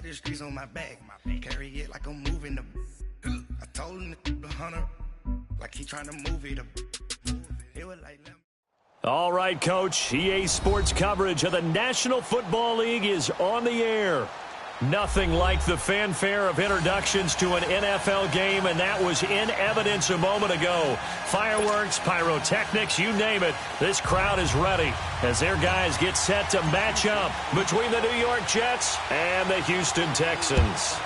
the streets on my back. Carry it like I'm moving the. I told him the hunter, like he trying to move it. It was like. All right, Coach. EA Sports coverage of the National Football League is on the air. Nothing like the fanfare of introductions to an NFL game, and that was in evidence a moment ago. Fireworks, pyrotechnics, you name it. This crowd is ready as their guys get set to match up between the New York Jets and the Houston Texans.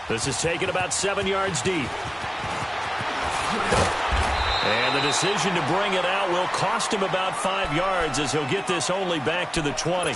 This is taken about 7 yards deep. And the decision to bring it out will cost him about 5 yards as he'll get this only back to the 20.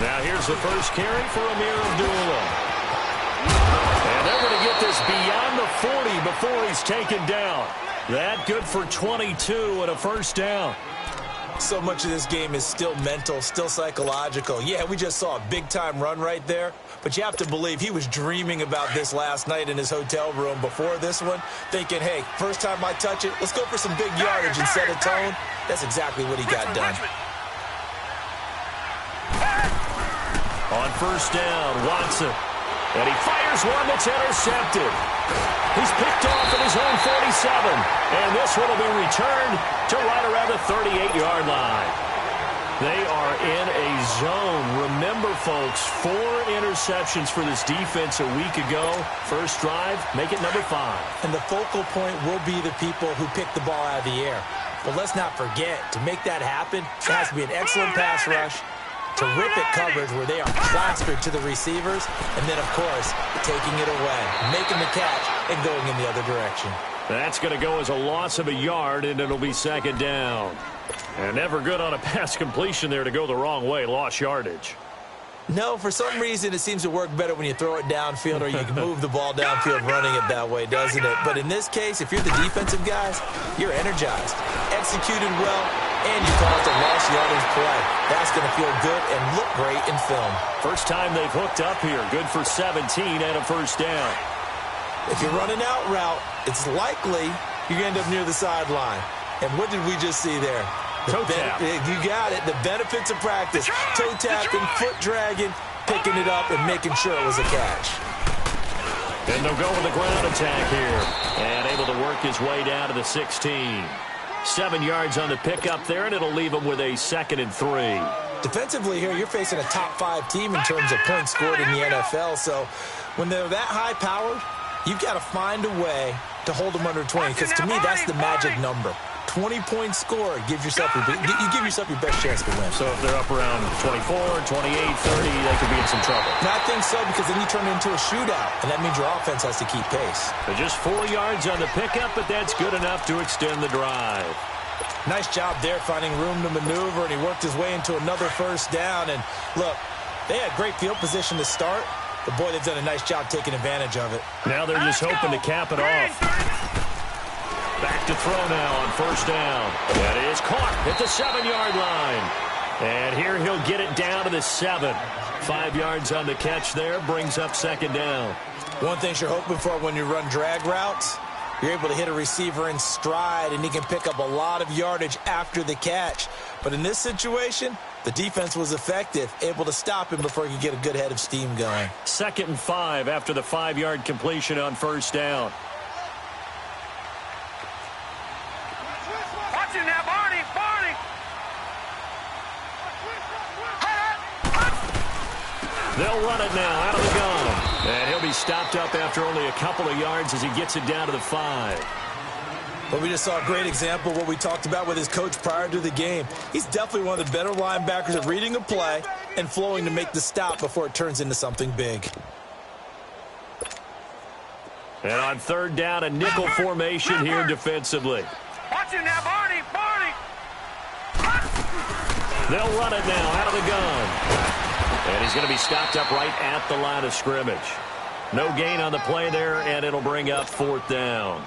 Now here's the first carry for Amir Abdullah. And they're going to get this beyond the 40 before he's taken down. That good for 22 and a first down. So much of this game is still mental, still psychological. Yeah, we just saw a big-time run right there, but you have to believe he was dreaming about this last night in his hotel room before this one, thinking, hey, first time I touch it, let's go for some big yardage and set a tone. That's exactly what he got done. On first down, Watson. And he fires one that's intercepted. He's picked off at his own 47. And this one will be returned to right around the 38-yard line. They are in a zone. Remember, folks, 4 interceptions for this defense a week ago. First drive, make it number 5. And the focal point will be the people who pick the ball out of the air. But let's not forget, to make that happen, there has to be an excellent pass rush, terrific coverage where they are plastered to the receivers, and then, of course, taking it away, making the catch, and going in the other direction. That's going to go as a loss of a yard, and it'll be second down. And never good on a pass completion there to go the wrong way, lost yardage. No, for some reason it seems to work better when you throw it downfield or you can move the ball downfield running it that way, doesn't it? But in this case, if you're the defensive guys, you're energized, executed well, and you caused a lost yardage play. That's going to feel good and look great in film. First time they've hooked up here. Good for 17 and a first down. If you're running out route, it's likely you're going to end up near the sideline. And what did we just see there? Toe tap. You got it. The benefits of practice. Toe tapping, foot dragging, picking it up, and making sure it was a catch. And they'll go with the ground attack here. And able to work his way down to the 16. 7 yards on the pickup there, and it'll leave him with a 2nd and 3. Defensively here, you're facing a top-5 team in terms of points scored in the NFL. So when they're that high-powered, you've got to find a way to hold them under 20. Because to me, that's the magic number. 20-point score, you give yourself your best chance to win. So if they're up around 24, 28, 30, they could be in some trouble. And I think so, because then you turn it into a shootout, and that means your offense has to keep pace. So just 4 yards on the pickup, but that's good enough to extend the drive. Nice job there finding room to maneuver, and he worked his way into another first down. And look, they had great field position to start, but boy, they've done a nice job taking advantage of it. Now they're just hoping to cap it off. Back to throw now on first down. That is caught at the 7-yard line. And here he'll get it down to the 7. 5 yards on the catch there, brings up second down. One thing you're hoping for when you run drag routes, you're able to hit a receiver in stride, and he can pick up a lot of yardage after the catch. But in this situation, the defense was effective, able to stop him before he could get a good head of steam going. 2nd and 5 after the 5-yard completion on first down. They'll run it now out of the gun. And he'll be stopped up after only a couple of yards as he gets it down to the 5. But we just saw a great example of what we talked about with his coach prior to the game. He's definitely one of the better linebackers at reading a play and flowing to make the stop before it turns into something big. And on third down, a nickel formation here defensively. Watch it now, Barney! They'll run it now out of the gun. And he's going to be stopped up right at the line of scrimmage. No gain on the play there, and it'll bring up 4th down.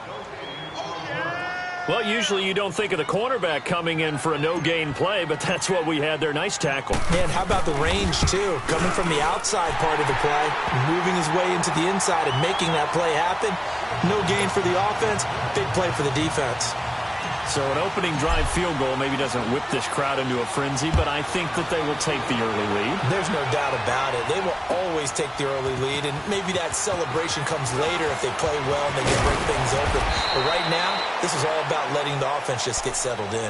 Well, usually you don't think of the cornerback coming in for a no-gain play, but that's what we had there. Nice tackle. Man, how about the range, too? Coming from the outside part of the play, moving his way into the inside and making that play happen. No gain for the offense, big play for the defense. So an opening drive field goal maybe doesn't whip this crowd into a frenzy, but I think that they will take the early lead. There's no doubt about it. They will always take the early lead, and maybe that celebration comes later if they play well and they can break things open. But right now, this is all about letting the offense just get settled in.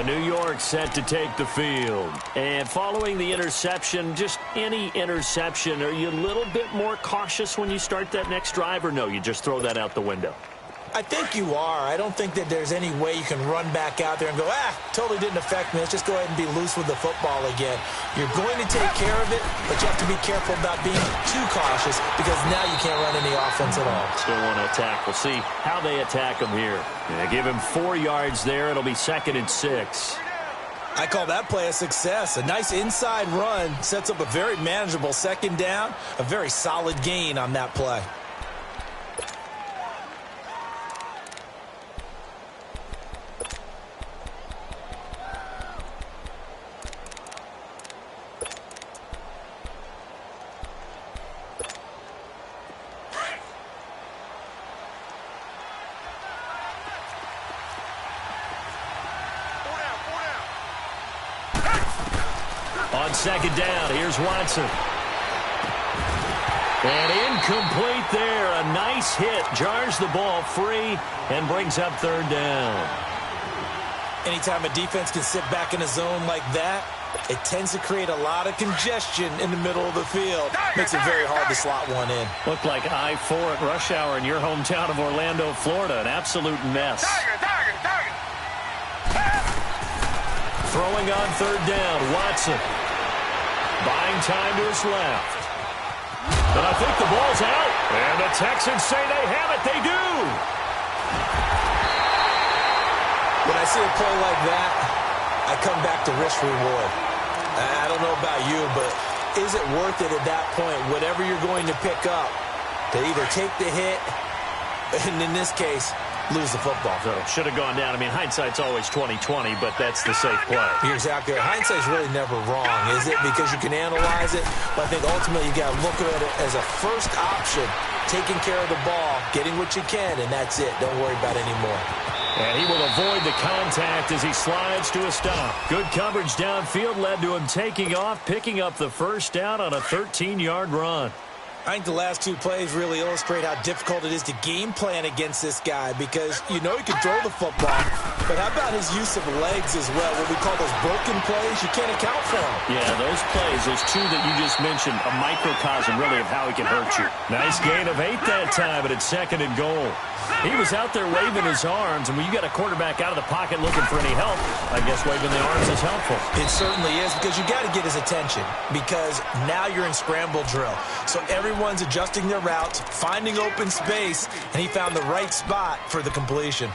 New York set to take the field. And following the interception, just any interception, are you a little bit more cautious when you start that next drive, or no, you just throw that out the window? I think you are. I don't think that there's any way you can run back out there and go, totally didn't affect me. Let's just go ahead and be loose with the football again. You're going to take care of it, but you have to be careful about being too cautious because now you can't run any offense at all. Still want to attack. We'll see how they attack him here. Give him 4 yards there. It'll be 2nd and 6. I call that play a success. A nice inside run sets up a very manageable 2nd down, a very solid gain on that play. On 2nd down, here's Watson. And incomplete there. A nice hit. Jars the ball free and brings up 3rd down. Anytime a defense can sit back in a zone like that, it tends to create a lot of congestion in the middle of the field. Makes it very hard to slot one in. Looked like I-4 at rush hour in your hometown of Orlando, Florida. An absolute mess. Throwing on 3rd down, Watson. Buying time to his left. And I think the ball's out. And the Texans say they have it. They do. When I see a play like that, I come back to risk reward. I don't know about you, but is it worth it at that point, whatever you're going to pick up, to either take the hit, and in this case, lose the football? So it should have gone down. I mean, hindsight's always 20/20, but that's the safe play. You're exactly right. Hindsight's really never wrong, is it? Because you can analyze it, but I think ultimately you got to look at it as a first option, taking care of the ball, getting what you can, and that's it. Don't worry about it anymore. And he will avoid the contact as he slides to a stop. Good coverage downfield led to him taking off, picking up the 1st down on a 13-yard run. I think the last 2 plays really illustrate how difficult it is to game plan against this guy because you know he can throw the football, but how about his use of legs as well? What we call those broken plays, you can't account for them. Yeah, those plays, those 2 that you just mentioned, a microcosm really of how he can hurt you. Nice gain of 8 that time, but it's 2nd and goal. He was out there waving his arms, and when you got a quarterback out of the pocket looking for any help, I guess waving the arms is helpful. It certainly is because you got to get his attention because now you're in scramble drill. So everyone's adjusting their routes, finding open space, and he found the right spot for the completion.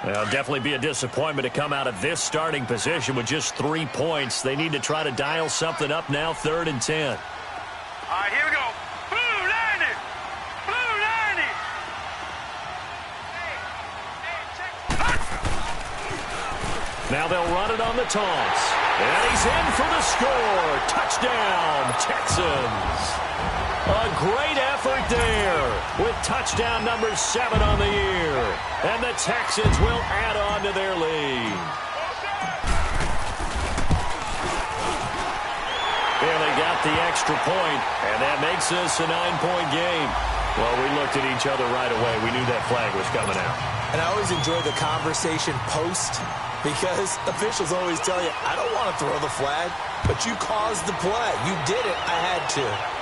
Well, definitely be a disappointment to come out of this starting position with just 3 points. They need to try to dial something up now, 3rd and 10. All right, here we go. Now they'll run it on the toss. And he's in for the score. Touchdown, Texans. A great effort there with touchdown number 7 on the year. And the Texans will add on to their lead. And they got the extra point, and that makes this a 9-point game. Well, we looked at each other right away. We knew that flag was coming out. And I always enjoy the conversation post because officials always tell you, I don't want to throw the flag, but you caused the play. You did it. I had to.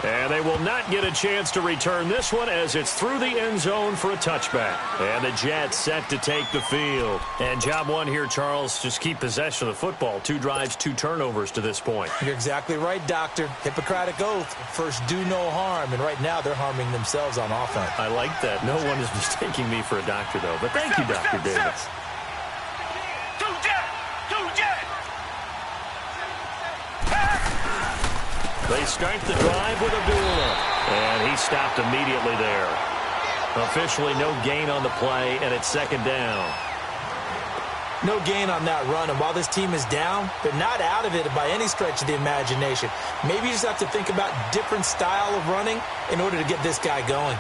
And they will not get a chance to return this one as it's through the end zone for a touchback. And the Jets set to take the field. And job 1 here, Charles, just keep possession of the football. 2 drives, 2 turnovers to this point. You're exactly right, Doctor. Hippocratic oath. First, do no harm. And right now, they're harming themselves on offense. I like that. No one is mistaking me for a doctor, though. But thank you, Dr. Davis. They start the drive with Abdullah. And he stopped immediately there. Officially no gain on the play, and it's second down. No gain on that run, and while this team is down, they're not out of it by any stretch of the imagination. Maybe you just have to think about different style of running in order to get this guy going.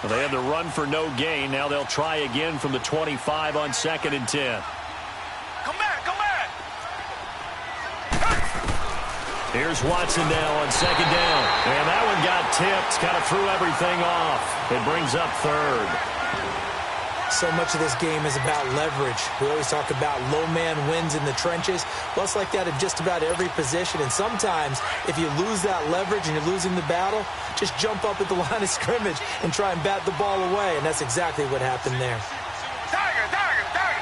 Well, they had the run for no gain. Now they'll try again from the 25 on 2nd and 10. Come back, come back. Here's Watson now on 2nd down. And that one got tipped, kind of threw everything off. It brings up 3rd. So much of this game is about leverage. We always talk about low man wins in the trenches. Well, it's like that at just about every position. And sometimes, if you lose that leverage and you're losing the battle, just jump up at the line of scrimmage and try and bat the ball away. And that's exactly what happened there. Tiger, tiger, tiger.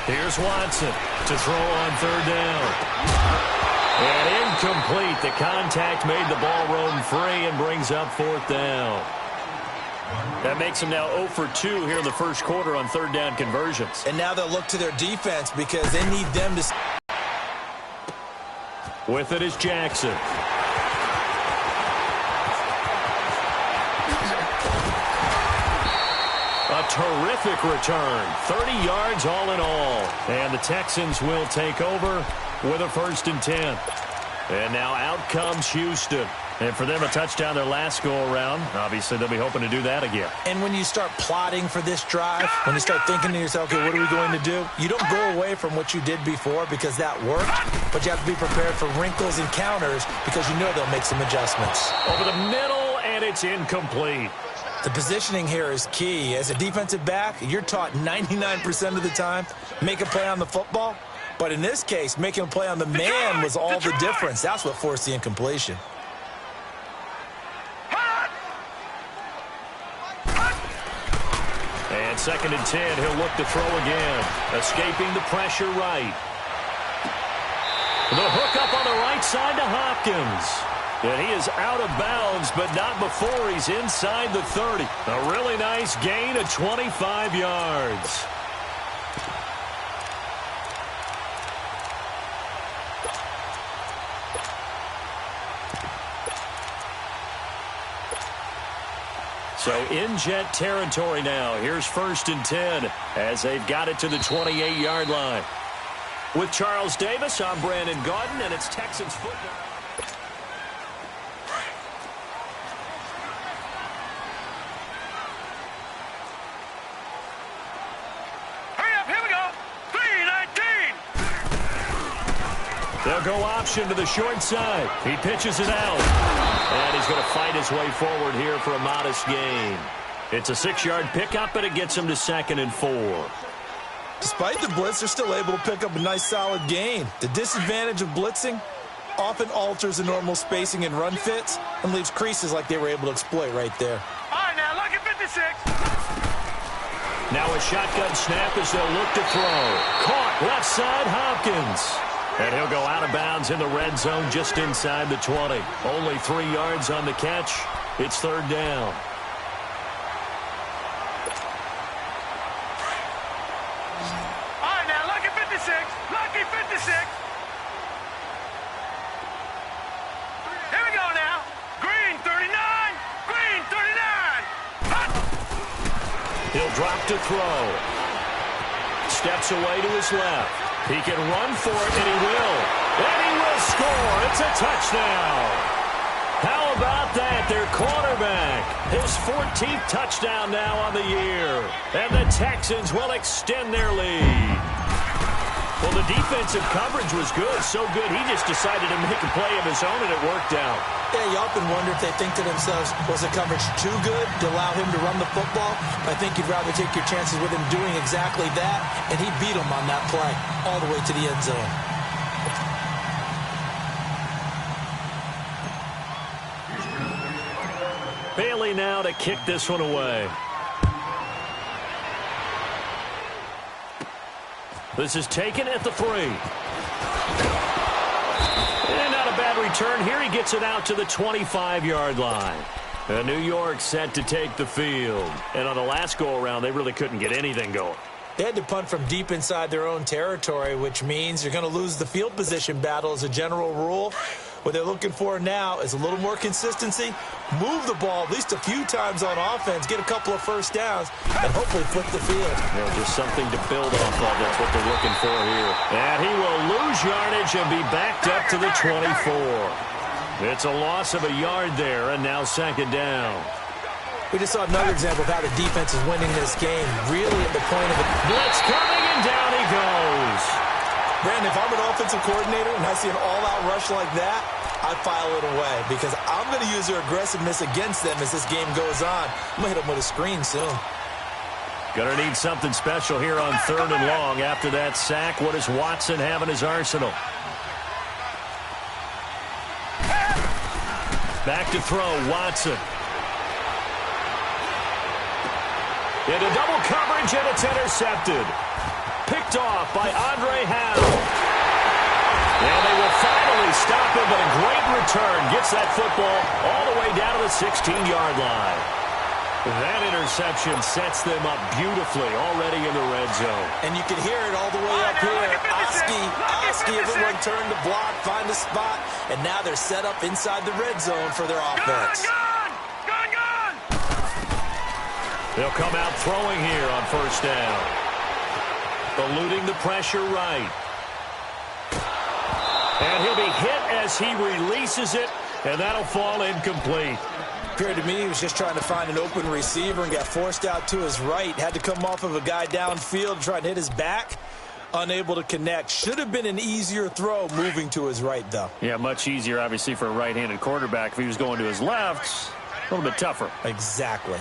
Here's Watson to throw on 3rd down. And incomplete. The contact made the ball roam free and brings up 4th down. That makes them now 0 for 2 here in the first quarter on 3rd down conversions. And now they'll look to their defense because they need them to... With it is Jackson. A terrific return. 30 yards all in all. And the Texans will take over with a 1st and 10. And now out comes Houston. And for them, a touchdown their last go-around. Obviously, they'll be hoping to do that again. And when you start plotting for this drive, when you start thinking to yourself, okay, what are we going to do? You don't go away from what you did before because that worked, but you have to be prepared for wrinkles and counters because you know they'll make some adjustments. Over the middle, and it's incomplete. The positioning here is key. As a defensive back, you're taught 99% of the time, make a play on the football. But in this case, making a play on the man was all the difference. That's what forced the incompletion. And 2nd and 10, he'll look to throw again. Escaping the pressure right. The hook up on the right side to Hopkins. And he is out of bounds, but not before he's inside the 30. A really nice gain of 25 yards. So in Jet territory now. Here's 1st and 10 as they've got it to the 28-yard line. With Charles Davis, I'm Brandon Gaudin, and it's Texans football. Hurry up, here we go. 3-19. They'll go option to the short side. He pitches it out. And he's going to fight his way forward here for a modest gain. It's a 6-yard pickup, but it gets him to 2nd and 4. Despite the blitz, they're still able to pick up a nice solid gain. The disadvantage of blitzing often alters the normal spacing and run fits and leaves creases like they were able to exploit right there. All right, now look at 56. Now a shotgun snap as they'll look to throw. Caught left side, Hopkins. And he'll go out of bounds in the red zone just inside the 20. Only 3 yards on the catch. It's 3rd down. All right, now lucky 56. Lucky 56. Here we go now. Green 39. Green 39. Hut. He'll drop to throw. Steps away to his left. He can run for it, and he will. And he will score. It's a touchdown. How about that? Their quarterback. His 14th touchdown now on the year. And the Texans will extend their lead. Well, the defensive coverage was good. So good, he just decided to make a play of his own, and it worked out. Yeah, you often wonder if they think to themselves, was the coverage too good to allow him to run the football? I think you'd rather take your chances with him doing exactly that, and he beat him on that play all the way to the end zone. Bailey now to kick this one away. This is taken at the 3. And not a bad return here. He gets it out to the 25-yard line. And New York set to take the field. And on the last go-around, they really couldn't get anything going. They had to punt from deep inside their own territory, which means you're going to lose the field position battle as a general rule. What they're looking for now is a little more consistency, move the ball at least a few times on offense, get a couple of first downs, and hopefully flip the field. Just something to build off of. That's what they're looking for here. And he will lose yardage and be backed up to the 24. It's a loss of a yard there, and now second down. We just saw another example of how the defense is winning this game, really at the point of it. Blitz coming, and down he goes. Brandon, if I'm an offensive coordinator and I see an all-out rush like that, I file it away because I'm going to use their aggressiveness against them as this game goes on. I'm going to hit them with a screen soon. Gonna need something special here on 3rd and long. After that sack, what does Watson have in his arsenal? Back to throw, Watson. Into double coverage, and it's intercepted. Picked off by Andre Howe. And they will finally stop him, but a great return. Gets that football all the way down to the 16-yard line. That interception sets them up beautifully already in the red zone. And you can hear it all the way up here. Oski, everyone turned to block, find a spot, and now they're set up inside the red zone for their offense. Gun! They'll come out throwing here on first down. Eluding the pressure right. And he'll be hit as he releases it, and that'll fall incomplete. Appeared to me he was just trying to find an open receiver and got forced out to his right. Had to come off of a guy downfield, try and hit his back. Unable to connect. Should have been an easier throw moving to his right, though. Yeah, much easier, obviously, for a right-handed quarterback. If he was going to his left, a little bit tougher. Exactly.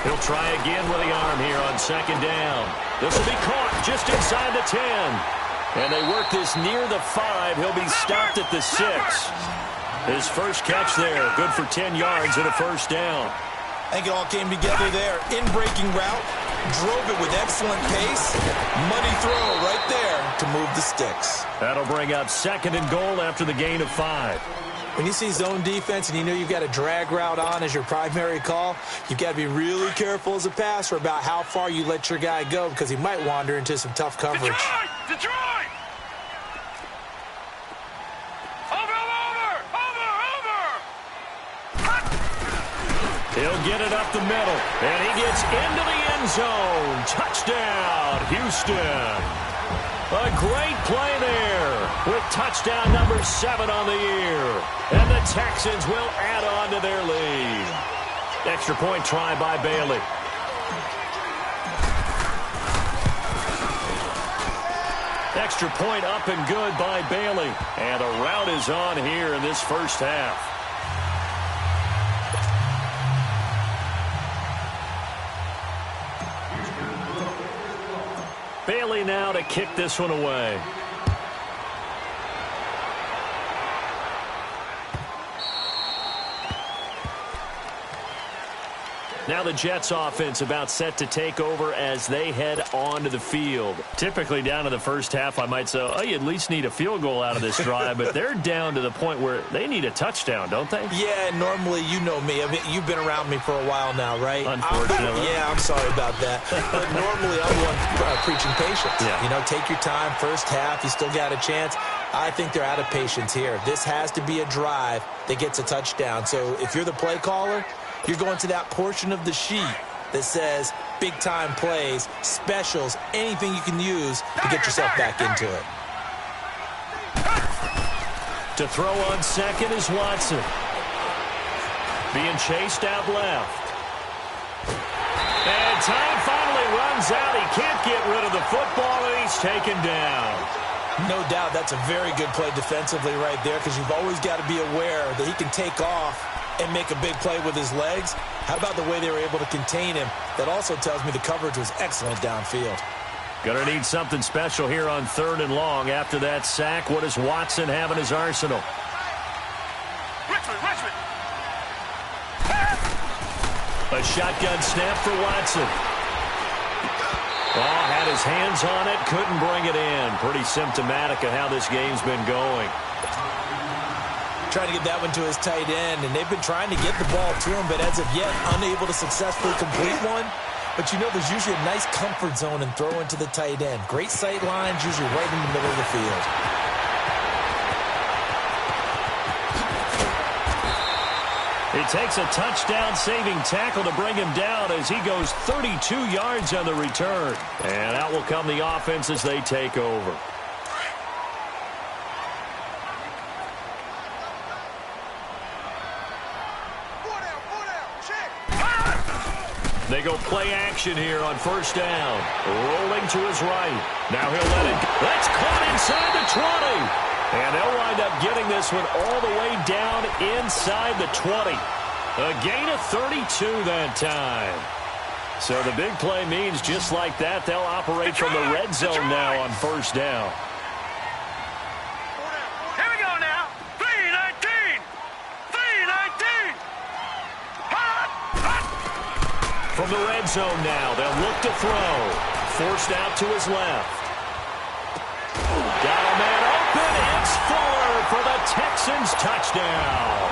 He'll try again with the arm here on second down. This will be caught just inside the 10. And they work this near the 5. He'll be stopped at the 6. His first catch there, good for 10 yards and a first down. I think it all came together there. In-breaking route, drove it with excellent pace. Money throw right there to move the sticks. That'll bring up 2nd and goal after the gain of 5. When you see zone defense and you know you've got a drag route on as your primary call, you've got to be really careful as a passer about how far you let your guy go because he might wander into some tough coverage. Detroit! He'll get it up the middle, and he gets into the end zone. Touchdown, Houston. A great play there with touchdown number 7 on the year. And the Texans will add on to their lead. Extra point try by Bailey. Extra point up and good by Bailey. And the rout is on here in this first half. Bailey now to kick this one away. Now the Jets offense about set to take over as they head onto the field. Typically down to the first half, I might say, oh, you at least need a field goal out of this drive, but they're down to the point where they need a touchdown, don't they? Yeah, normally, you know me. I mean, you've been around me for a while now, right? Unfortunately. I'm sorry about that. But normally, I'm one preaching patience. Yeah. You know, take your time. First half, you still got a chance. I think they're out of patience here. This has to be a drive that gets a touchdown. So if you're the play caller, you're going to that portion of the sheet that says big-time plays, specials, anything you can use to get yourself back into it. To throw on second is Watson. Being chased out left. And time finally runs out. He can't get rid of the football, and he's taken down. No doubt that's a very good play defensively right there because you've always got to be aware that he can take off and make a big play with his legs. How about the way they were able to contain him? That also tells me the coverage was excellent downfield. Gonna need something special here on 3rd and long. After that sack, what does Watson have in his arsenal? Richmond! A shotgun snap for Watson. Oh, had his hands on it, couldn't bring it in. Pretty symptomatic of how this game's been going. trying to get that one to his tight end, and they've been trying to get the ball to him, but as of yet, unable to successfully complete one. But you know there's usually a nice comfort zone and throw into the tight end. Great sight lines, usually right in the middle of the field. He takes a touchdown-saving tackle to bring him down as he goes 32 yards on the return. And out will come the offense as they take over. They go play action here on first down. Rolling to his right. Now he'll let it go. That's caught inside the 20. And they'll wind up getting this one all the way down inside the 20. A gain of 32 that time. So the big play means just like that, they'll operate from the red zone now on first down. Here we go now. 3-19. 3-19. From the red zone now, they'll look to throw. Forced out to his left. Got a man open. It's Fuller for the Texans touchdown.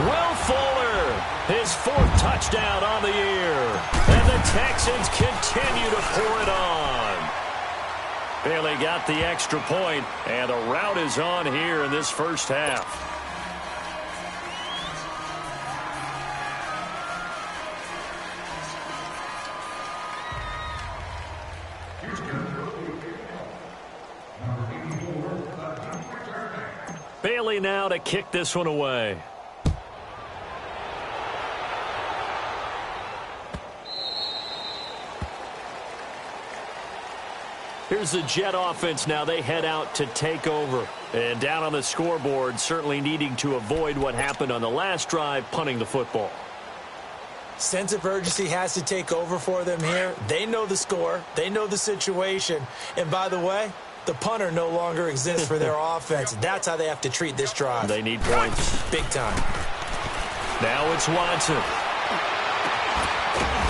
Will Fuller, his fourth touchdown on the year. And the Texans continue to pour it on. Bailey got the extra point, and the route is on here in this first half. Bailey now to kick this one away. Here's the Jet offense now. They head out to take over. And down on the scoreboard, certainly needing to avoid what happened on the last drive, punting the football. Sense of urgency has to take over for them here. They know the score. They know the situation. And by the way, the punter no longer exists for their offense. That's how they have to treat this drive. They need points. Big time. Now it's Watson.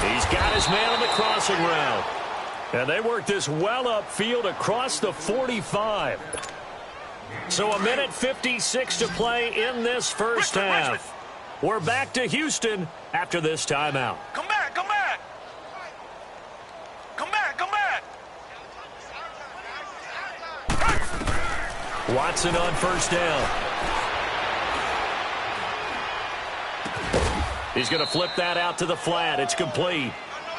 He's got his man on the crossing route. And they work this well upfield across the 45. So a minute 56 to play in this first half. We're back to Houston after this timeout. Come back, come back. Come back, come back. Watson on first down. He's going to flip that out to the flat. It's complete.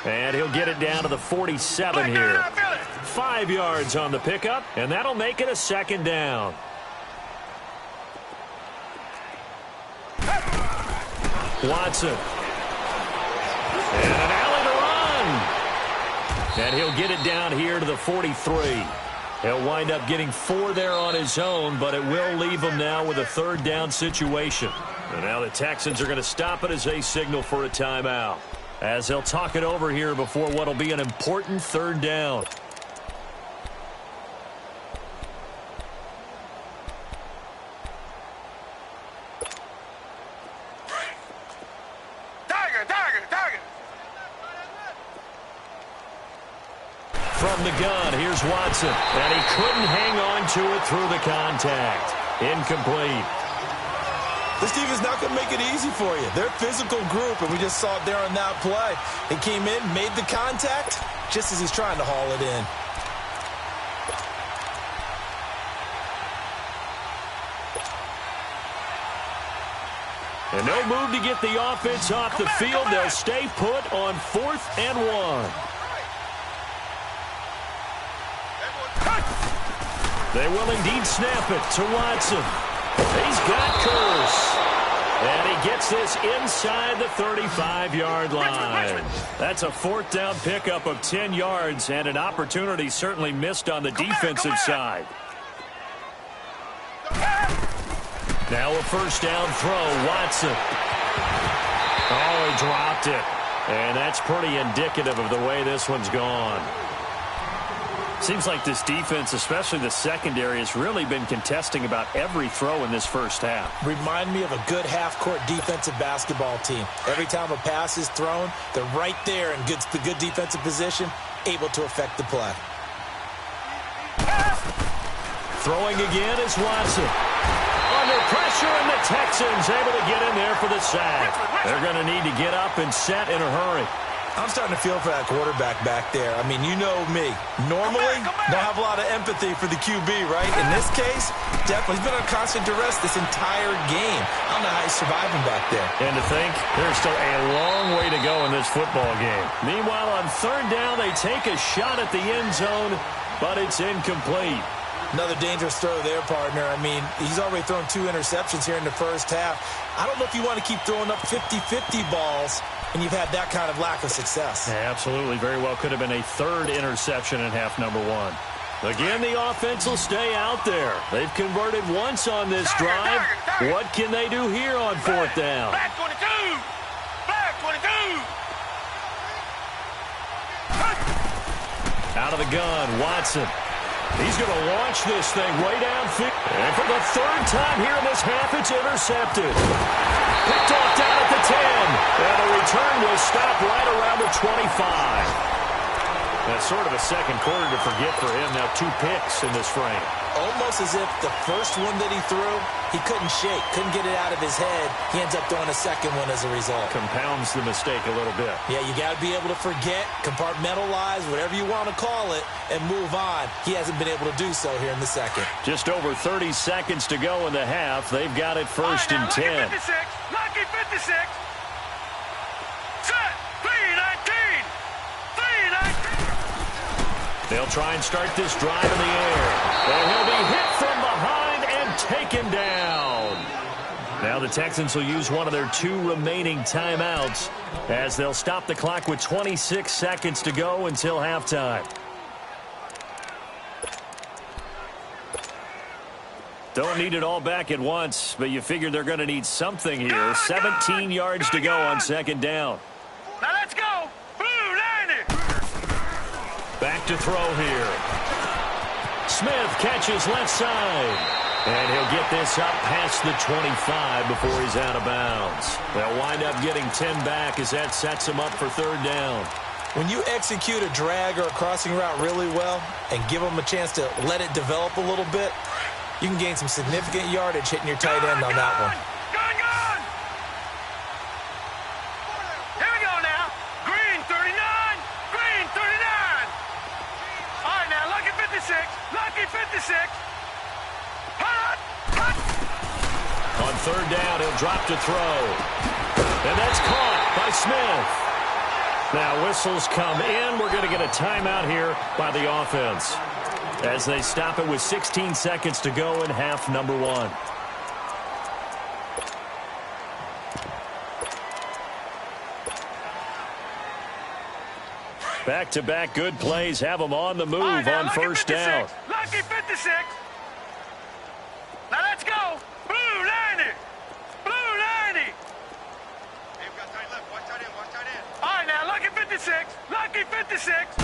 And he'll get it down to the 47 here. 5 yards on the pickup, and that'll make it a second down. Watson. And an alley to run. And he'll get it down here to the 43. He'll wind up getting 4 there on his own, but it will leave him now with a third down situation. And now the Texans are going to stop it as they signal for a timeout, as they'll talk it over here before what will be an important third down. From the gun, here's Watson. And he couldn't hang on to it through the contact. Incomplete. This team is not going to make it easy for you. They're a physical group, and we just saw it there on that play. He came in, made the contact, just as he's trying to haul it in. And no move to get the offense off the field. They'll stay put on 4th and 1. They will indeed snap it to Watson. He's got Curse. And he gets this inside the 35-yard line. That's a 4th down pickup of 10 yards and an opportunity certainly missed on the defensive side. Now a first down throw, Watson. Oh, he dropped it. And that's pretty indicative of the way this one's gone. Seems like this defense, especially the secondary, has really been contesting about every throw in this first half. Remind me of a good half-court defensive basketball team. Every time a pass is thrown, they're right there in good defensive position, able to affect the play. Throwing again is Watson. Under pressure, and the Texans able to get in there for the sack. They're going to need to get up and set in a hurry. I'm starting to feel for that quarterback back there. I mean, you know me. Normally, don't have a lot of empathy for the QB, right? In this case, definitely. He's been on constant duress this entire game. I don't know how he's surviving back there. And to think, there's still a long way to go in this football game. Meanwhile, on third down, they take a shot at the end zone, but it's incomplete. Another dangerous throw there, partner. I mean, he's already thrown 2 interceptions here in the first half. I don't know if you want to keep throwing up 50-50 balls and you've had that kind of lack of success. Yeah, absolutely. Very well could have been a third interception in half number 1. Again, the offense will stay out there. They've converted once on this drive. What can they do here on fourth down? Black 22! Black 22! Out of the gun, Watson. He's going to launch this thing way downfield. And for the third time here in this half, it's intercepted. Picked off down at the 10. And the return will stop right around the 25. That's sort of a second quarter to forget for him. Now 2 picks in this frame. Almost as if the first one that he threw, he couldn't shake, couldn't get it out of his head. He ends up throwing a second one as a result. Compounds the mistake a little bit. Yeah, you got to be able to forget, compartmentalize, whatever you want to call it, and move on. He hasn't been able to do so here in the second. Just over 30 seconds to go in the half. They've got it first and 10. Lucky 56! Lucky 56! Set! 3-19! 3-19! They'll try and start this drive in the air. And he'll be hit from behind and taken down. Now the Texans will use one of their 2 remaining timeouts as they'll stop the clock with 26 seconds to go until halftime. Don't need it all back at once, but you figure they're going to need something here. 17 yards to go on second down. Now let's go! Blue 90! Back to throw here. Smith catches left side. And he'll get this up past the 25 before he's out of bounds. They'll wind up getting 10 back as that sets him up for third down. When you execute a drag or a crossing route really well and give them a chance to let it develop a little bit, you can gain some significant yardage hitting your tight end on that one. Gun! Here we go now. Green 39! Green 39! All right, now, lucky 56! Lucky 56! On third down, he'll drop to throw. And that's caught by Smith. Now whistles come in. We're going to get a timeout here by the offense as they stop it with 16 seconds to go in half number 1. Back-to-back good plays have them on the move on first down. Lucky 56! Now let's go! Blue 90! Blue 90! Hey, we got tight left. Watch tight end. Watch tight end. All right, now, lucky 56! Lucky 56!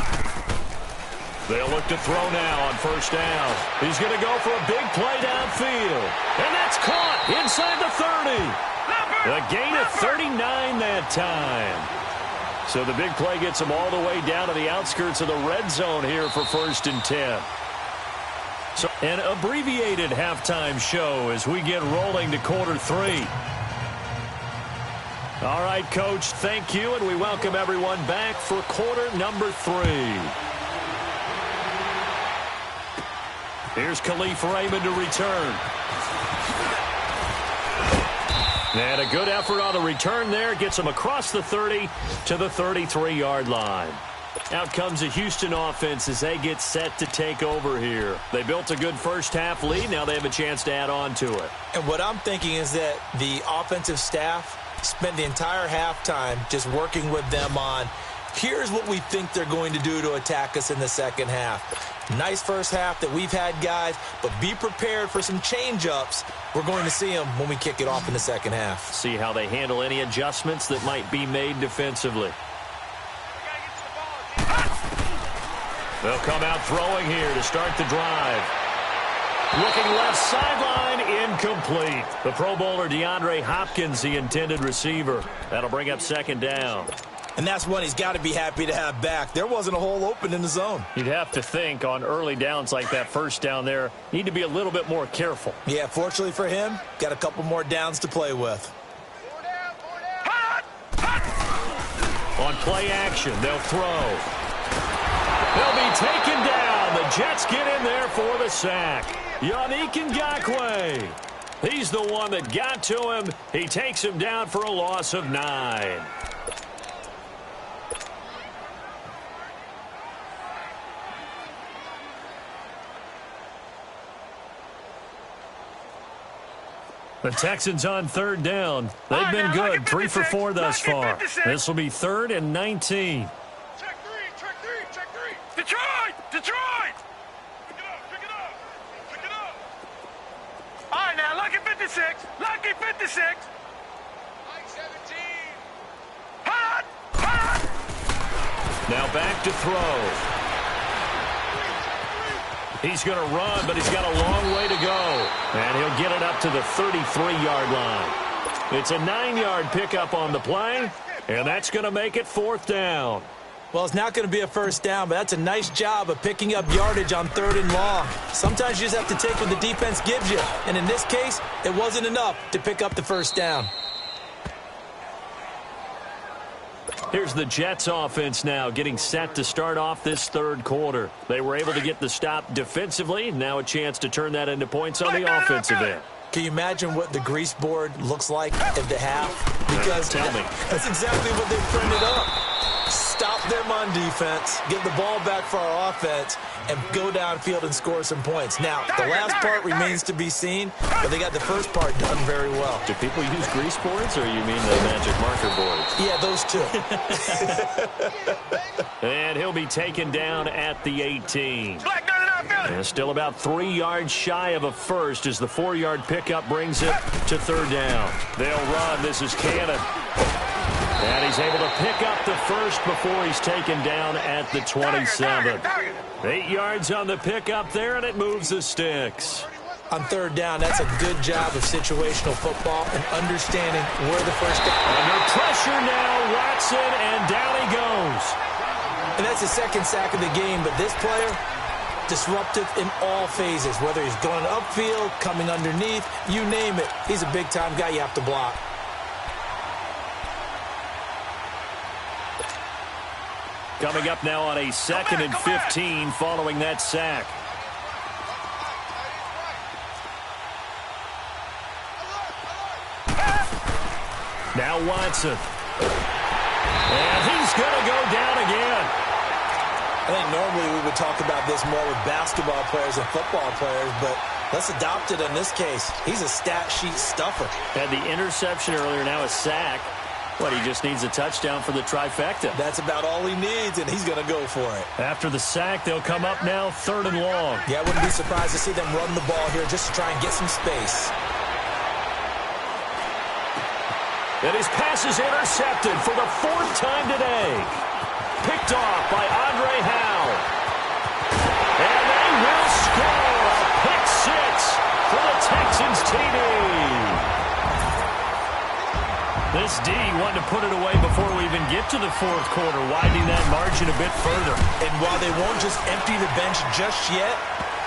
They'll look to throw now on first down. He's going to go for a big play downfield. And that's caught inside the 30. A gain of 39 that time. So the big play gets him all the way down to the outskirts of the red zone here for first and 10. So an abbreviated halftime show as we get rolling to quarter 3. All right, Coach, thank you, and we welcome everyone back for quarter number 3. Here's Khalif Raymond to return. And a good effort on the return there. Gets him across the 30 to the 33-yard line. Out comes the Houston offense as they get set to take over here. They built a good first half lead. Now they have a chance to add on to it. And what I'm thinking is that the offensive staff spent the entire halftime just working with them on, here's what we think they're going to do to attack us in the second half. Nice first half that we've had, guys, but be prepared for some change-ups. We're going to see them when we kick it off in the second half. See how they handle any adjustments that might be made defensively. They'll come out throwing here to start the drive. Looking left sideline, incomplete. The Pro Bowler DeAndre Hopkins, the intended receiver. That'll bring up second down. And that's one he's got to be happy to have back. There wasn't a hole open in the zone. You'd have to think on early downs like that first down there, need to be a little bit more careful. Yeah, fortunately for him, got a couple more downs to play with. On play action, they'll throw. They'll be taken down. The Jets get in there for the sack. Yannick Ngakoue. He's the one that got to him. He takes him down for a loss of 9. The Texans on third down. They've been good, 3 for 4 thus far. This will be 3rd and 19. Check three. Detroit! Pick it up. All right, now, lucky 56. Lucky 56. Like 17. Hot! Now back to throw. He's going to run, but he's got a long way to go. And he'll get it up to the 33-yard line. It's a 9-yard pickup on the play, and that's going to make it 4th down. Well, it's not going to be a first down, but that's a nice job of picking up yardage on 3rd and long. Sometimes you just have to take what the defense gives you. And in this case, it wasn't enough to pick up the first down. Here's the Jets offense now getting set to start off this 3rd quarter. They were able to get the stop defensively. Now a chance to turn that into points on the offensive end. Can you imagine what the grease board looks like at the half? Because Tell me. That's exactly what they printed up. Stop them on defense, get the ball back for our offense, and go downfield and score some points. Now, the last part remains to be seen, but they got the first part done very well. Do people use grease boards, or you mean the magic marker boards? Yeah, those two. And he'll be taken down at the 18. And still about 3 yards shy of a first as the 4-yard pickup brings it to 3rd down. They'll run. This is Cannon. And he's able to pick up the first before he's taken down at the 27. 8 yards on the pickup there, and it moves the sticks. On 3rd down, that's a good job of situational football and understanding where the first down. Under pressure now, Watson, and down he goes. And that's the 2nd sack of the game, but this player, disruptive in all phases, whether he's going upfield, coming underneath, you name it. He's a big-time guy you have to block. Coming up now on a 2nd and 15 following that sack. Now Watson. And he's going to go down again. I think normally we would talk about this more with basketball players and football players, but let's adopt it in this case. He's a stat sheet stuffer. Had the interception earlier, now a sack. What, he just needs a touchdown for the trifecta. That's about all he needs, and he's going to go for it. After the sack, they'll come up now 3rd and long. Yeah, I wouldn't be surprised to see them run the ball here just to try and get some space. And his pass is intercepted for the 4th time today. Picked off by Andre Howe. And they will score a pick 6 for the Texans TD. This D wanted to put it away before we even get to the 4th quarter, widening that margin a bit further. And while they won't just empty the bench just yet,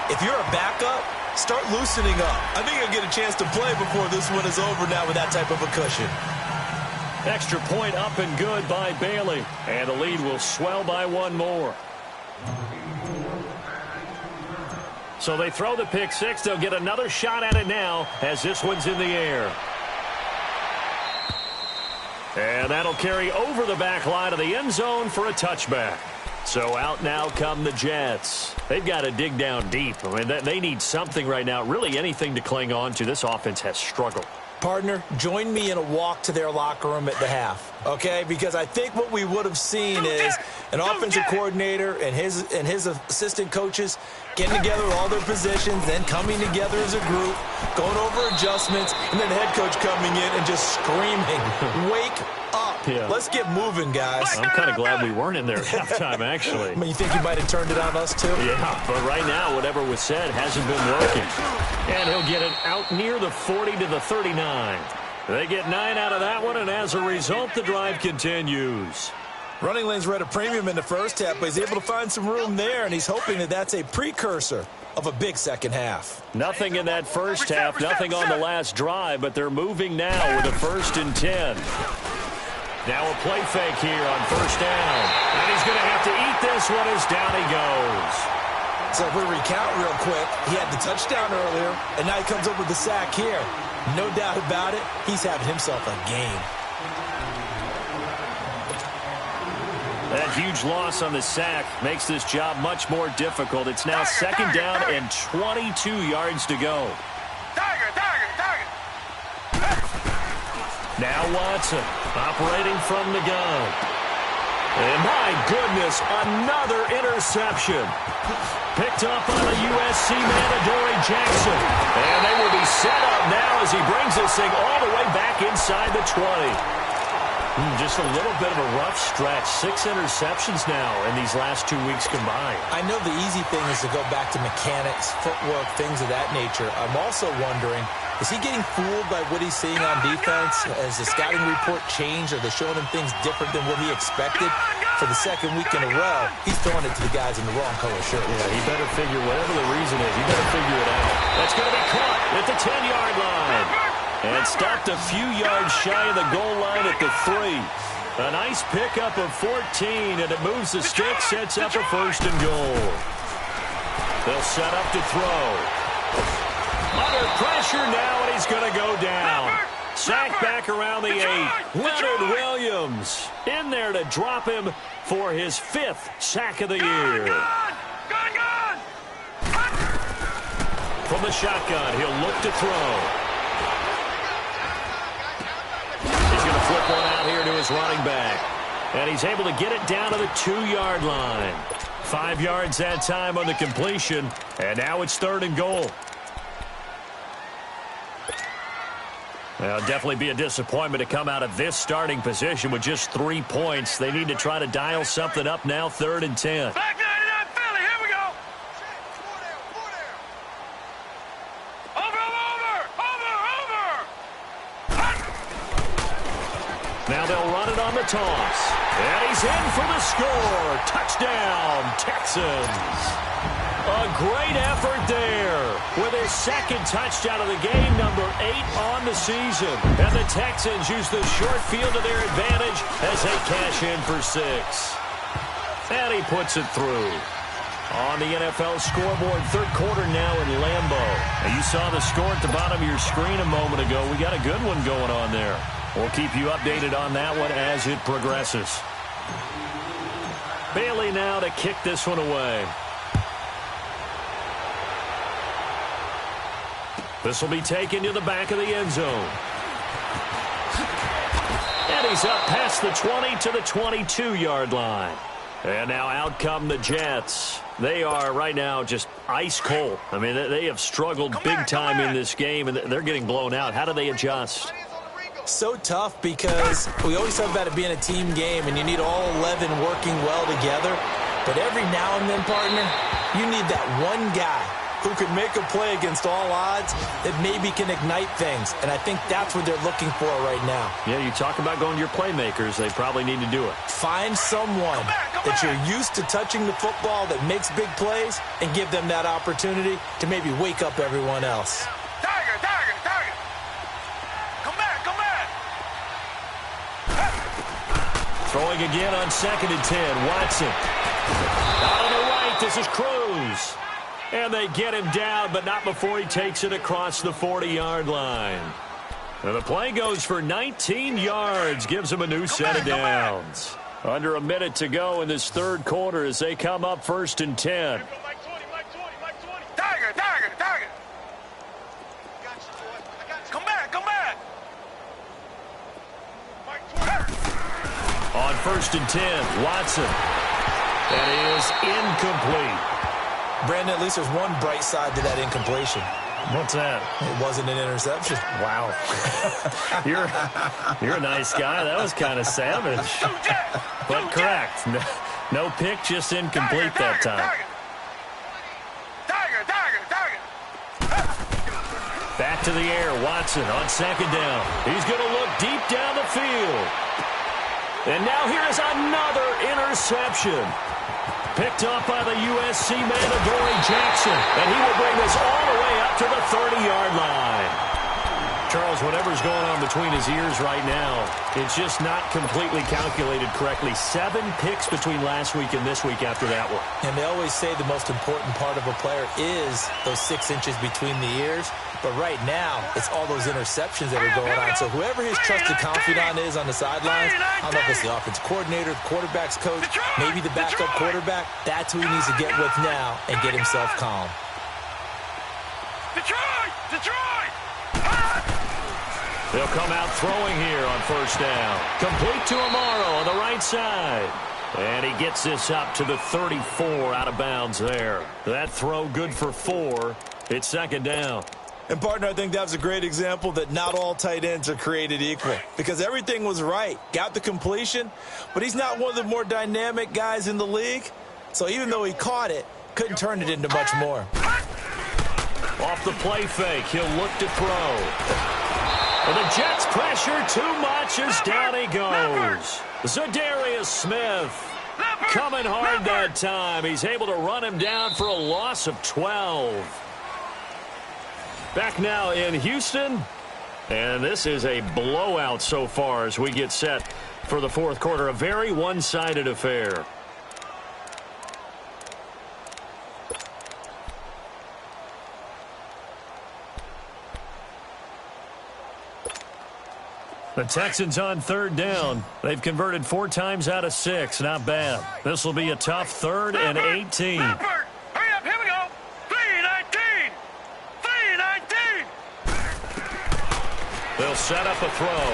if you're a backup, start loosening up. I think you'll get a chance to play before this one is over now with that type of a cushion. Extra point up and good by Bailey. And the lead will swell by 1 more. So they throw the pick 6. They'll get another shot at it now as this one's in the air. And that'll carry over the back line of the end zone for a touchback. So out now come the Jets. They've got to dig down deep. I mean, they need something right now, really anything to cling on to. This offense has struggled. Partner, join me in a walk to their locker room at the half, okay? Because I think what we would have seen is an offensive coordinator and his assistant coaches getting together with all their positions, then coming together as a group, going over adjustments, and then the head coach coming in and just screaming, wake up. Yeah. Let's get moving, guys. I'm kind of glad we weren't in there at halftime, actually. I mean, you think you might have turned it on us, too? Yeah, but right now, whatever was said hasn't been working. And he'll get it out near the 40 to the 39. They get 9 out of that one, and as a result, the drive continues. Running lanes were at a premium in the first half, but he's able to find some room there, and he's hoping that that's a precursor of a big second half. Nothing in that first half, nothing on the last drive, but they're moving now with a 1st and 10. Now a play fake here on 1st down. And he's going to have to eat this one as down he goes. So if we recount real quick, he had the touchdown earlier, and now he comes up with the sack here. No doubt about it, he's having himself a game. That huge loss on the sack makes this job much more difficult. It's now 2nd down and 22 yards to go. Now Watson operating from the gun. And my goodness, another interception. Picked up on the USC man, Adoree Jackson. And they will be set up now as he brings this thing all the way back inside the 20. Just a little bit of a rough stretch. 6 interceptions now in these last 2 weeks combined. I know the easy thing is to go back to mechanics, footwork, things of that nature. I'm also wondering, is he getting fooled by what he's seeing on defense? Has the scouting report changed? Are they showing him things different than what he expected? For the 2nd week in a row, he's throwing it to the guys in the wrong color shirt. Yeah, he better figure, whatever the reason is, he better figure it out. That's going to be caught at the 10-yard line. And stopped a few yards shy of the goal line at the 3. A nice pickup of 14, and it moves the stick, sets up a 1st and goal. They'll set up to throw. Under pressure now, and he's going to go down. Sacked back around the 8. Leonard Williams in there to drop him for his 5th sack of the year. From the shotgun, he'll look to throw. Flip one out here to his running back. And he's able to get it down to the 2-yard line. 5 yards that time on the completion. And now it's 3rd and goal. Well, definitely be a disappointment to come out of this starting position with just 3 points. They need to try to dial something up now, 3rd and 10. Back 99 Philly, here we go. Now they'll run it on the toss. And he's in for the score. Touchdown, Texans. A great effort there with his 2nd touchdown of the game, number 8 on the season. And the Texans use the short field to their advantage as they cash in for 6. And he puts it through. On the NFL scoreboard, 3rd quarter now in Lambeau. And you saw the score at the bottom of your screen a moment ago. We got a good one going on there. We'll keep you updated on that one as it progresses. Bailey now to kick this one away. This will be taken to the back of the end zone. And he's up past the 20 to the 22-yard line. And now out come the Jets. They are right now just ice cold. I mean, they have struggled big time in this game, and they're getting blown out. How do they adjust? So tough because we always talk about it being a team game, and you need all 11 working well together. But every now and then, partner, you need that one guy who can make a play against all odds that maybe can ignite things. And I think that's what they're looking for right now. Yeah, you talk about going to your playmakers. They probably need to do it. Find someone that you're used to touching the football that makes big plays and give them that opportunity to maybe wake up everyone else. Tiger. Come back. Throwing again on 2nd and 10. Watson. Out on the right, this is Cruz. And they get him down, but not before he takes it across the 40-yard line. And the play goes for 19 yards, gives him a new set of downs. Under a minute to go in this 3rd quarter as they come up 1st and 10. Tiger. Come back. On 1st and 10, Watson. That is incomplete. Brandon, at least there's one bright side to that incompletion. What's that? It wasn't an interception. Wow. You're a nice guy. That was kind of savage. But correct. No pick, just incomplete that time. Back to the air. Watson on 2nd down. He's going to look deep down the field. And now here is another interception. Picked up by the USC man, Adoree Jackson. And he will bring this all the way up to the 30-yard line. Charles, whatever's going on between his ears right now, it's just not completely calculated correctly. 7 picks between last week and this week after that one. And they always say the most important part of a player is those 6 inches between the ears. But right now, it's all those interceptions that are going on. So whoever his trusted confidant is on the sidelines, I don't know if it's the offensive coordinator, the quarterback's coach, maybe the backup quarterback, that's who he needs to get with now and get himself calm. Detroit! They'll come out throwing here on first down. Complete to Amaro on the right side. And he gets this up to the 34 out of bounds there. That throw good for 4. It's second down. And, partner, I think that was a great example that not all tight ends are created equal because everything was right. Got the completion, but he's not one of the more dynamic guys in the league. So even though he caught it, couldn't turn it into much more. Off the play fake, he'll look to throw. And the Jets pressure too much as down he goes. Zadarius Smith coming hard that time. He's able to run him down for a loss of 12. Back now in Houston. And this is a blowout so far as we get set for the fourth quarter. A very one-sided affair. The Texans on third down. They've converted 4 times out of 6. Not bad. This will be a tough 3rd and 18. Hurry up, here we go. 3-19. They'll set up a throw.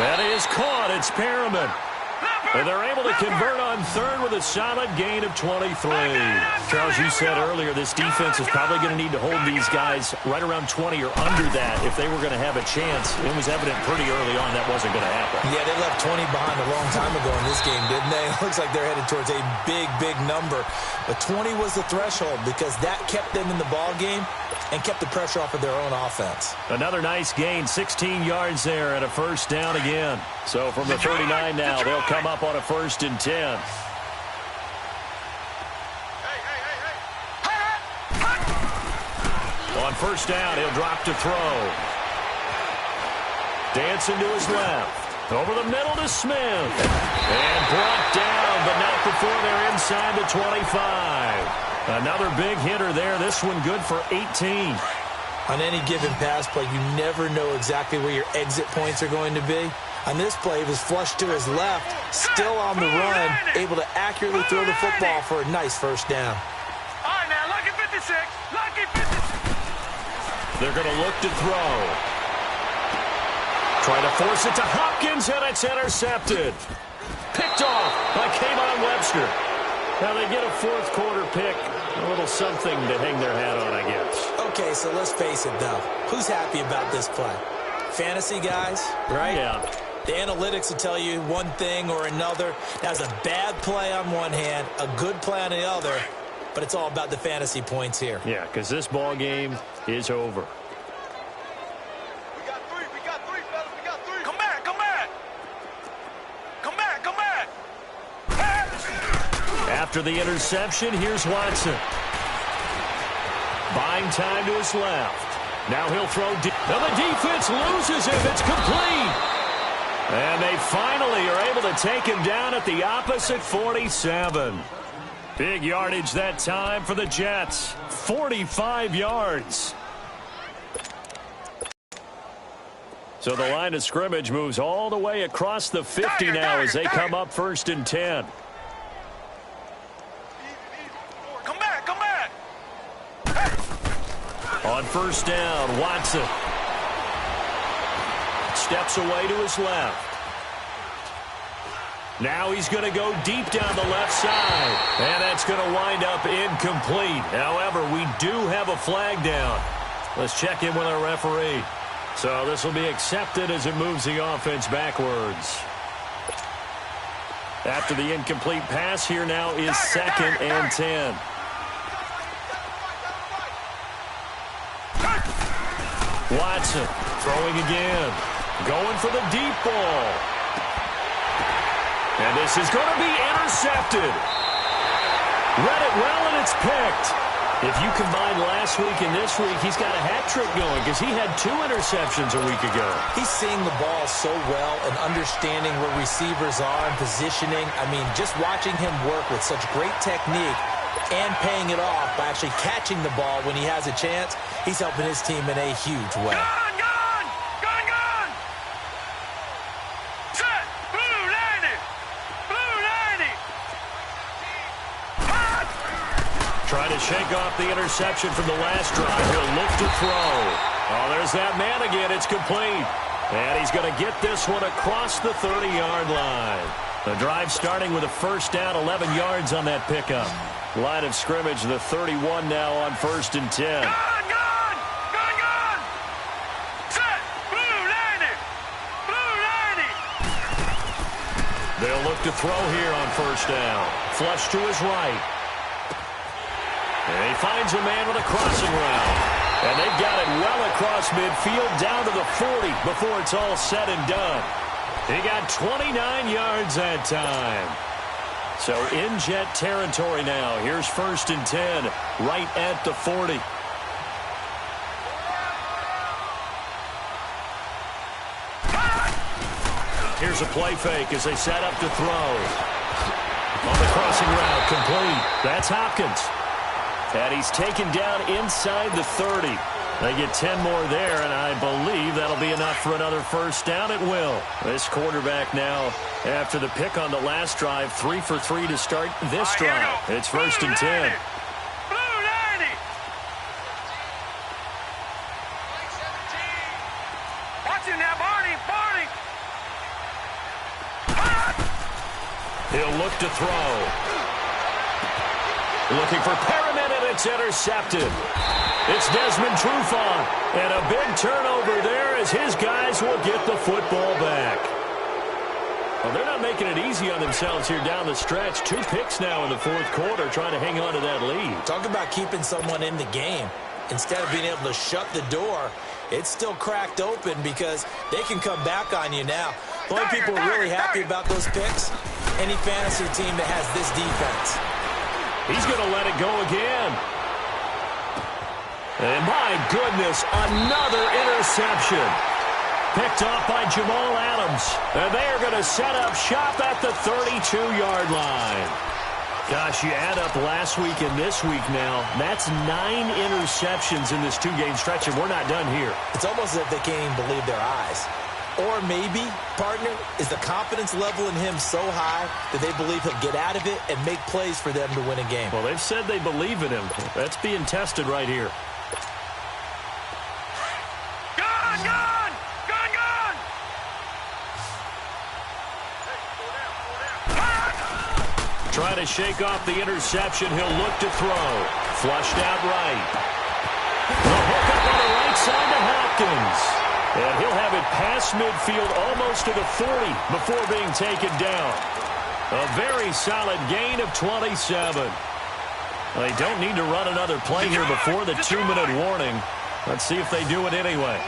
That is caught. It's Perriman. And they're able to convert on 3rd with a solid gain of 23. Charles, you said earlier this defense is probably going to need to hold these guys right around 20 or under that if they were going to have a chance. It was evident pretty early on that wasn't going to happen. Yeah, they left 20 behind a long time ago in this game, didn't they? It looks like they're headed towards a big, big number. But 20 was the threshold because that kept them in the ball game and kept the pressure off of their own offense. Another nice gain, 16 yards there and a first down again. So from the 39 now, they'll come up on a 1st and 10. On first down, he'll drop to throw. Dancing to his left. Over the middle to Smith. And brought down, but not before they're inside the 25. Another big hitter there. This one good for 18. On any given pass play, you never know exactly where your exit points are going to be. On this play, he was flushed to his left, still on the run, able to accurately throw the football for a nice first down. All right, now, lucky 56. Lucky 56. They're going to look to throw. Try to force it to Hopkins, and it's intercepted. Picked off by Kayvon Webster. Now they get a fourth quarter pick. A little something to hang their hat on, I guess. Okay, so let's face it, though. Who's happy about this play? Fantasy guys, right? Yeah. The analytics will tell you one thing or another. That's a bad play on one hand, a good play on the other, but it's all about the fantasy points here. Yeah, because this ball game is over. We got three, fellas. We got 3. Come back. After the interception, here's Watson. Buying time to his left. Now he'll throw deep. Now the defense loses him. It's complete. And they finally are able to take him down at the opposite 47. Big yardage that time for the Jets. 45 yards. So the line of scrimmage moves all the way across the 50 now as they come up 1st and 10. Come back. On first down, Watson steps away to his left. Now he's going to go deep down the left side. And that's going to wind up incomplete. However, we do have a flag down. Let's check in with our referee. So this will be accepted as it moves the offense backwards. After the incomplete pass, here now is 2nd and 10. Watson throwing again. Going for the deep ball. And this is going to be intercepted. Read it well, and it's picked. If you combine last week and this week, he's got a hat trick going because he had 2 interceptions a week ago. He's seeing the ball so well and understanding where receivers are and positioning. I mean, just watching him work with such great technique and paying it off by actually catching the ball when he has a chance, he's helping his team in a huge way. Trying to shake off the interception from the last drive. He'll look to throw. Oh, there's that man again. It's complete. And he's going to get this one across the 30-yard line. The drive starting with a first down, 11 yards on that pickup. Line of scrimmage, the 31 now on 1st and 10. They'll look to throw here on 1st down. Flush to his right. And he finds a man with a crossing route. And they've got it well across midfield down to the 40 before it's all said and done. He got 29 yards that time. So in Jet territory now. Here's 1st and 10 right at the 40. Here's a play fake as they set up to throw. On the crossing route, complete. That's Hopkins. And he's taken down inside the 30. They get 10 more there, and I believe that'll be enough for another first down. It will. This quarterback now, after the pick on the last drive, 3 for 3 to start this drive. It's 1st and 10. He'll look to throw. Looking for Perriman, and it's intercepted. It's Desmond Trufant, and a big turnover there as his guys will get the football back. Well, they're not making it easy on themselves here down the stretch. 2 picks now in the 4th quarter trying to hang on to that lead. Talk about keeping someone in the game. Instead of being able to shut the door, it's still cracked open because they can come back on you now. The only people who are really happy about those picks, any fantasy team that has this defense. He's going to let it go again. And my goodness, another interception. Picked off by Jamal Adams. And they are going to set up shop at the 32-yard line. Gosh, you add up last week and this week now. That's 9 interceptions in this 2-game stretch, and we're not done here. It's almost as if they can't even believe their eyes. Or maybe, partner, is the confidence level in him so high that they believe he'll get out of it and make plays for them to win a game. Well, they've said they believe in him. That's being tested right here. Gun! Gun! Gun! Gun! Trying to shake off the interception. He'll look to throw. Flushed out right. The hook up on the right side to Hopkins. And he'll have it past midfield almost to the 40 before being taken down. A very solid gain of 27. They don't need to run another play here before the 2-minute warning. Let's see if they do it anyway.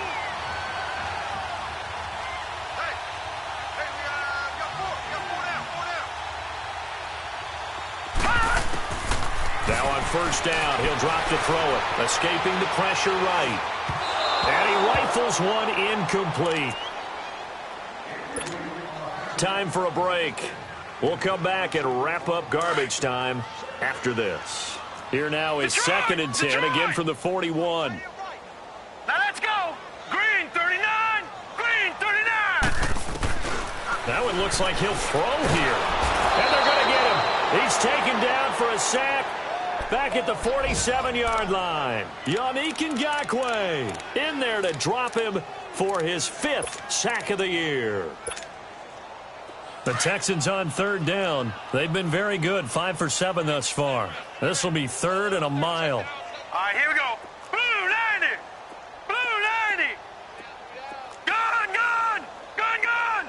Now on 1st down, he'll drop to throw it. Escaping the pressure right. And he rifles one incomplete. Time for a break. We'll come back and wrap up garbage time after this. Here now is 2nd and 10, again from the 41. Now let's go. Green 39. Green 39. That one looks like he'll throw here. And they're going to get him. He's taken down for a sack. Back at the 47-yard line. Yannick Ngakoue in there to drop him for his 5th sack of the year. The Texans on 3rd down. They've been very good, 5 for 7 thus far. This will be 3rd and a mile. All right, here we go. Blue 90. Blue 90. Gun, gun. Gun, gun.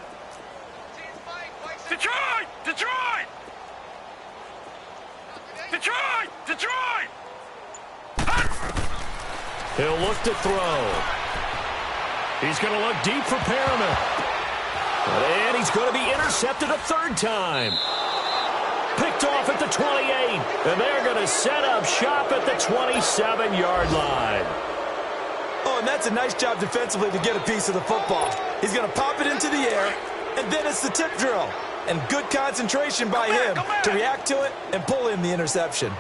Detroit. Detroit. Detroit! Detroit! He'll look to throw. He's going to look deep for Perriman. And he's going to be intercepted a third time. Picked off at the 28. And they're going to set up shop at the 27-yard line. Oh, and that's a nice job defensively to get a piece of the football. He's going to pop it into the air, and then it's the tip drill. And good concentration by him to react to it and pull in the interception.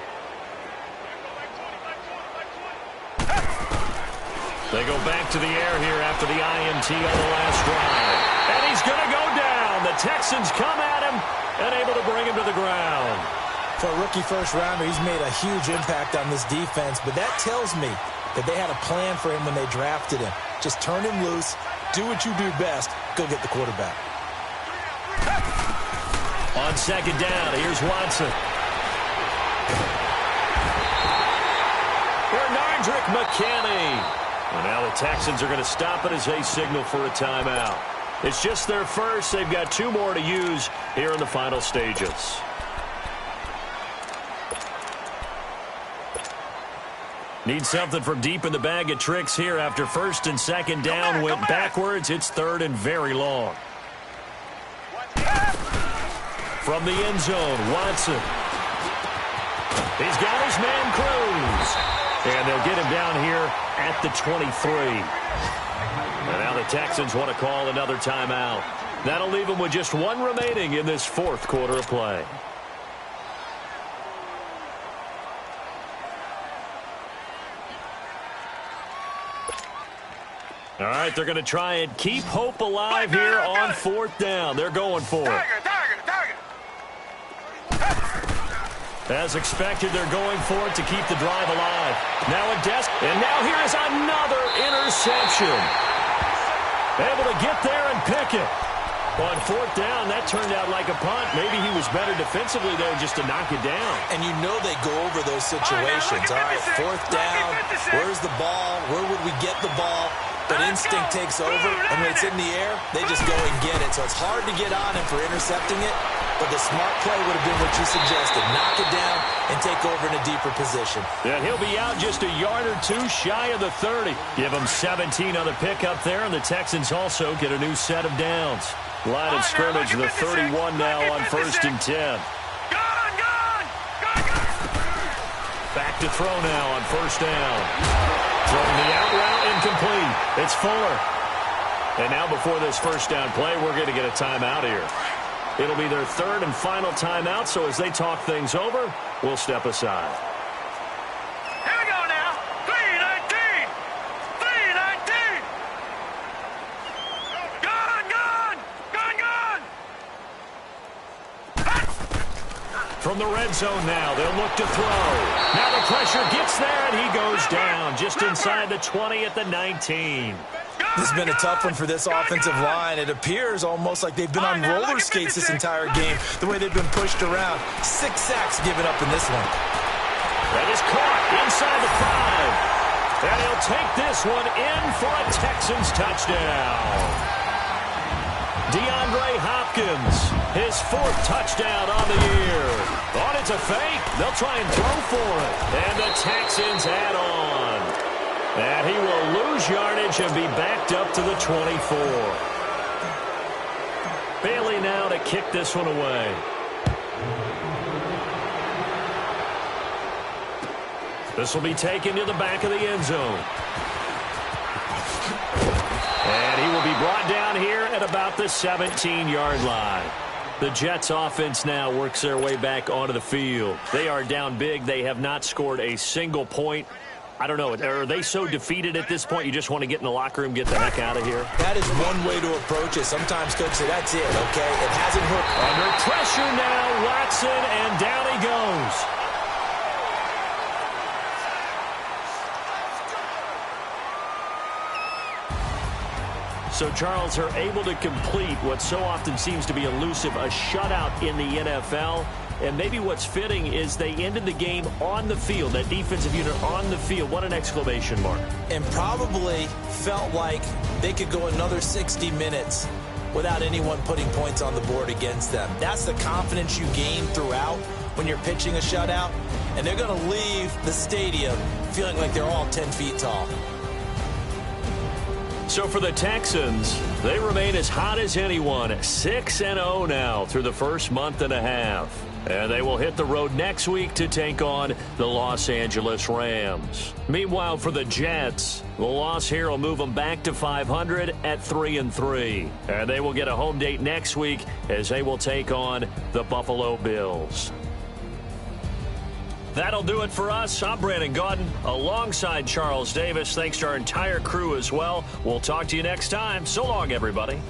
They go back to the air here after the INT on the last drive. And he's going to go down. The Texans come at him and able to bring him to the ground. For a rookie first-rounder, he's made a huge impact on this defense, but that tells me that they had a plan for him when they drafted him. Just turn him loose, do what you do best, go get the quarterback. On second down, here's Watson. Bernardrick McKinney. And now the Texans are going to stop it as they signal for a timeout. It's just their first. They've got 2 more to use here in the final stages. Need something from deep in the bag of tricks here after first and second down went backwards. It's third and very long. From the end zone, Watson. He's got his man Cruz. And they'll get him down here at the 23. And now the Texans want to call another timeout. That'll leave them with just 1 remaining in this fourth quarter of play. All right, they're going to try and keep hope alive here on fourth down. They're going for it. As expected, they're going for it to keep the drive alive. Now a desk, and now here is another interception. Able to get there and pick it. On fourth down, that turned out like a punt. Maybe he was better defensively there just to knock it down. And you know they go over those situations. All right, fourth down, where's the ball? Where would we get the ball? But instinct takes over, and when it's in the air, they just go and get it. So it's hard to get on him for intercepting it, but the smart play would have been what you suggested. Knock it down and take over in a deeper position. Yeah, he'll be out just a yard or 2 shy of the 30. Give him 17 on the pickup there, and the Texans also get a new set of downs. Line of scrimmage, the 31 now on first and 10. Back to throw now on first down. Throwing the out route incomplete. It's Fuller. And now before this first down play, we're going to get a timeout here. It'll be their third and final timeout, so as they talk things over, we'll step aside. Here we go now. 3-19. 3-19. Gone. From the red zone now, they'll look to throw. Now the pressure gets there, and he goes down just inside the 20 at the 19. This has been a tough one for this offensive line. It appears almost like they've been on roller skates this entire game, the way they've been pushed around. 6 sacks given up in this one. That is caught inside the 5. And he'll take this one in for a Texans touchdown. DeAndre Hopkins, his 4th touchdown on the year. Oh, it's a fake. They'll try and throw for it. And the Texans add on. And he will lose yardage and be backed up to the 24. Bailey now to kick this one away. This will be taken to the back of the end zone. And he will be brought down here at about the 17-yard line. The Jets offense now works their way back onto the field. They are down big. They have not scored a single point. I don't know. Are they so defeated at this point you just want to get in the locker room, get the heck out of here? That is one way to approach it. Sometimes coaches say, that's it, okay? It hasn't worked. Under pressure now, Watson, and down he goes. So Charles are able to complete what so often seems to be elusive, a shutout in the NFL. And maybe what's fitting is they ended the game on the field, that defensive unit on the field. What an exclamation mark. And probably felt like they could go another 60 minutes without anyone putting points on the board against them. That's the confidence you gain throughout when you're pitching a shutout. And they're going to leave the stadium feeling like they're all 10 feet tall. So for the Texans, they remain as hot as anyone, 6-0 now through the first month and a half. And they will hit the road next week to take on the Los Angeles Rams. Meanwhile, for the Jets, the loss here will move them back to 500 at 3-3. And they will get a home date next week as they will take on the Buffalo Bills. That'll do it for us. I'm Brandon Gaudin alongside Charles Davis. Thanks to our entire crew as well. We'll talk to you next time. So long, everybody.